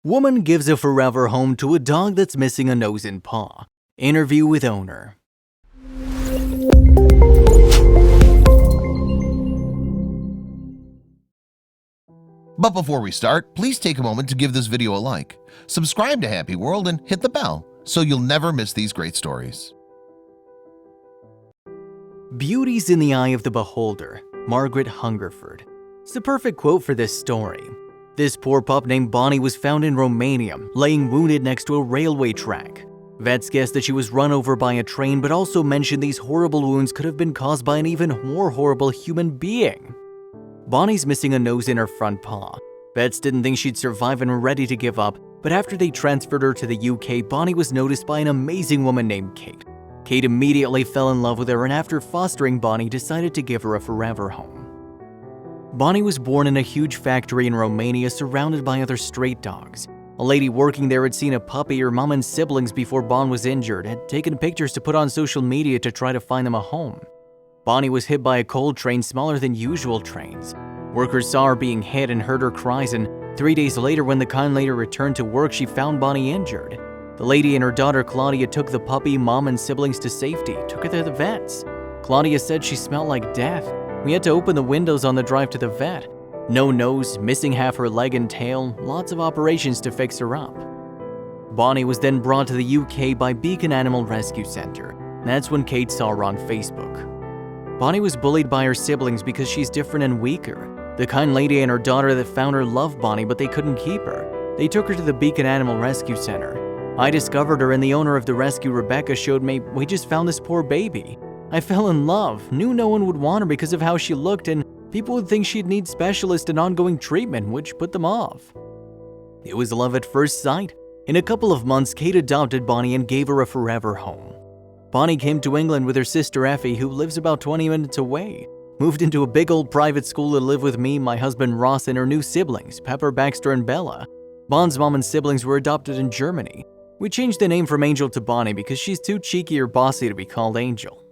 Woman gives a forever home to a dog that's missing a nose and paw. Interview with owner. But before we start, please take a moment to give this video a like, subscribe to HappyWorld, and hit the bell so you'll never miss these great stories. Beauty's in the eye of the beholder. Margaret Hungerford. It's the perfect quote for this story. This poor pup named Bonnie was found in Romania, laying wounded next to a railway track. Vets guessed that she was run over by a train, but also mentioned these horrible wounds could have been caused by an even more horrible human being. Bonnie's missing a nose in her front paw. Vets didn't think she'd survive and were ready to give up, but after they transferred her to the UK, Bonnie was noticed by an amazing woman named Kate. Kate immediately fell in love with her, and after fostering Bonnie, decided to give her a forever home. Bonnie was born in a huge factory in Romania surrounded by other stray dogs. A lady working there had seen a puppy, her mom and siblings before Bonnie was injured, had taken pictures to put on social media to try to find them a home. Bonnie was hit by a coal train smaller than usual trains. Workers saw her being hit and heard her cries, and 3 days later when the kind lady returned to work, she found Bonnie injured. The lady and her daughter Claudia took the puppy, mom, and siblings to safety, took her to the vets. Claudia said she smelled like death. We had to open the windows on the drive to the vet. No nose, missing half her leg and tail, lots of operations to fix her up. Bonnie was then brought to the UK by Beacon Animal Rescue Centre. That's when Kate saw her on Facebook. Bonnie was bullied by her siblings because she's different and weaker. The kind lady and her daughter that found her loved Bonnie, but they couldn't keep her. They took her to the Beacon Animal Rescue Centre. I discovered her, and the owner of the rescue, Rebecca, showed me, "We just found this poor baby." I fell in love, knew no one would want her because of how she looked, and people would think she'd need specialist and ongoing treatment, which put them off. It was love at first sight. In a couple of months, Kate adopted Bonnie and gave her a forever home. Bonnie came to England with her sister Effie, who lives about 20 minutes away. Moved into a big old private school to live with me, my husband Ross, and her new siblings, Pepper, Baxter, and Bella. Bon's mom and siblings were adopted in Germany. We changed the name from Angel to Bonnie because she's too cheeky or bossy to be called Angel.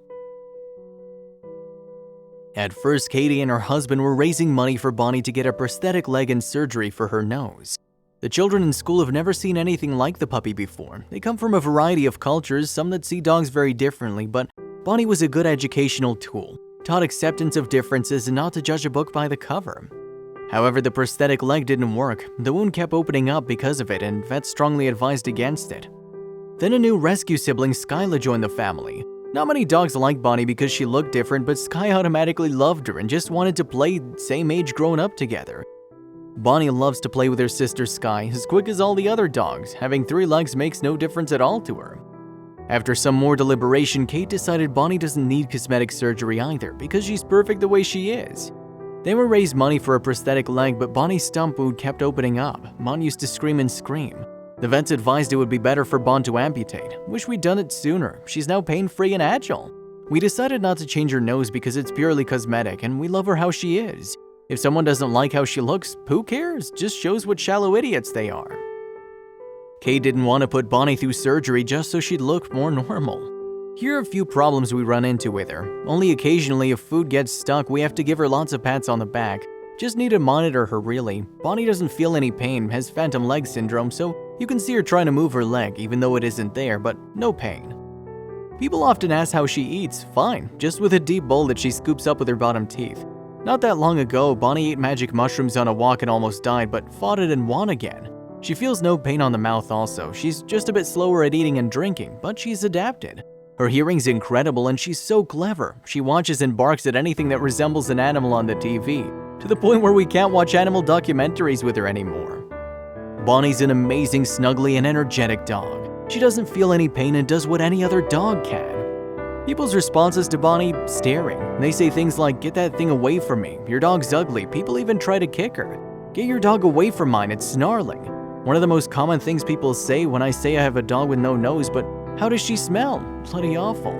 At first, Katie and her husband were raising money for Bonnie to get a prosthetic leg and surgery for her nose. The children in school have never seen anything like the puppy before. They come from a variety of cultures, some that see dogs very differently, but Bonnie was a good educational tool, taught acceptance of differences and not to judge a book by the cover. However, the prosthetic leg didn't work. The wound kept opening up because of it, and vets strongly advised against it. Then a new rescue sibling, Skyla, joined the family. Not many dogs liked Bonnie because she looked different, but Sky automatically loved her and just wanted to play same age growing up together. Bonnie loves to play with her sister Sky, as quick as all the other dogs. Having 3 legs makes no difference at all to her. After some more deliberation, Kate decided Bonnie doesn't need cosmetic surgery either because she's perfect the way she is. They were raised money for a prosthetic leg, but Bonnie's stump wound kept opening up. Bon used to scream and scream. The vets advised it would be better for Bon to amputate. Wish we'd done it sooner. She's now pain-free and agile. We decided not to change her nose because it's purely cosmetic and we love her how she is. If someone doesn't like how she looks, who cares? Just shows what shallow idiots they are. Kate didn't want to put Bonnie through surgery just so she'd look more normal. Here are a few problems we run into with her. Only occasionally if food gets stuck, we have to give her lots of pats on the back. Just need to monitor her really. Bonnie doesn't feel any pain, has phantom leg syndrome, so you can see her trying to move her leg even though it isn't there, but no pain. People often ask how she eats. Fine, just with a deep bowl that she scoops up with her bottom teeth. Not that long ago, Bonnie ate magic mushrooms on a walk and almost died, but fought it and won again. She feels no pain on the mouth also. She's just a bit slower at eating and drinking, but she's adapted. Her hearing's incredible and she's so clever. She watches and barks at anything that resembles an animal on the TV, to the point where we can't watch animal documentaries with her anymore. Bonnie's an amazing, snuggly, and energetic dog. She doesn't feel any pain and does what any other dog can. People's responses to Bonnie? Staring. They say things like, "Get that thing away from me. Your dog's ugly." People even try to kick her. "Get your dog away from mine, it's snarling." One of the most common things people say when I say I have a dog with no nose, but how does she smell? Bloody awful.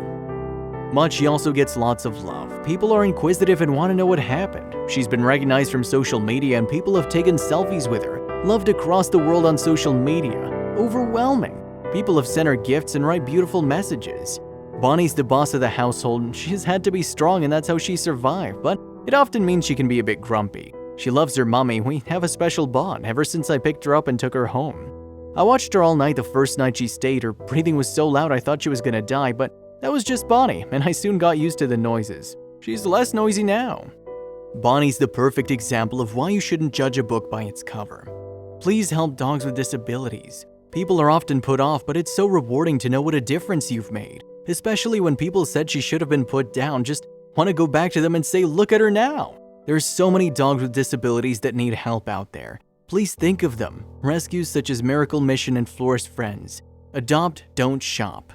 She also gets lots of love. People are inquisitive and want to know what happened. She's been recognized from social media and people have taken selfies with her. Loved across the world on social media. Overwhelming. People have sent her gifts and write beautiful messages. Bonnie's the boss of the household. She's had to be strong and that's how she survived, but it often means she can be a bit grumpy. She loves her mommy. We have a special bond ever since I picked her up and took her home. I watched her all night the first night she stayed. Her breathing was so loud I thought she was gonna die, but that was just Bonnie, and I soon got used to the noises. She's less noisy now. Bonnie's the perfect example of why you shouldn't judge a book by its cover. Please help dogs with disabilities. People are often put off, but it's so rewarding to know what a difference you've made, especially when people said she should have been put down. Just want to go back to them and say, look at her now. There's so many dogs with disabilities that need help out there. Please think of them. Rescues such as Miracle Mission and Florist Friends. Adopt, don't shop.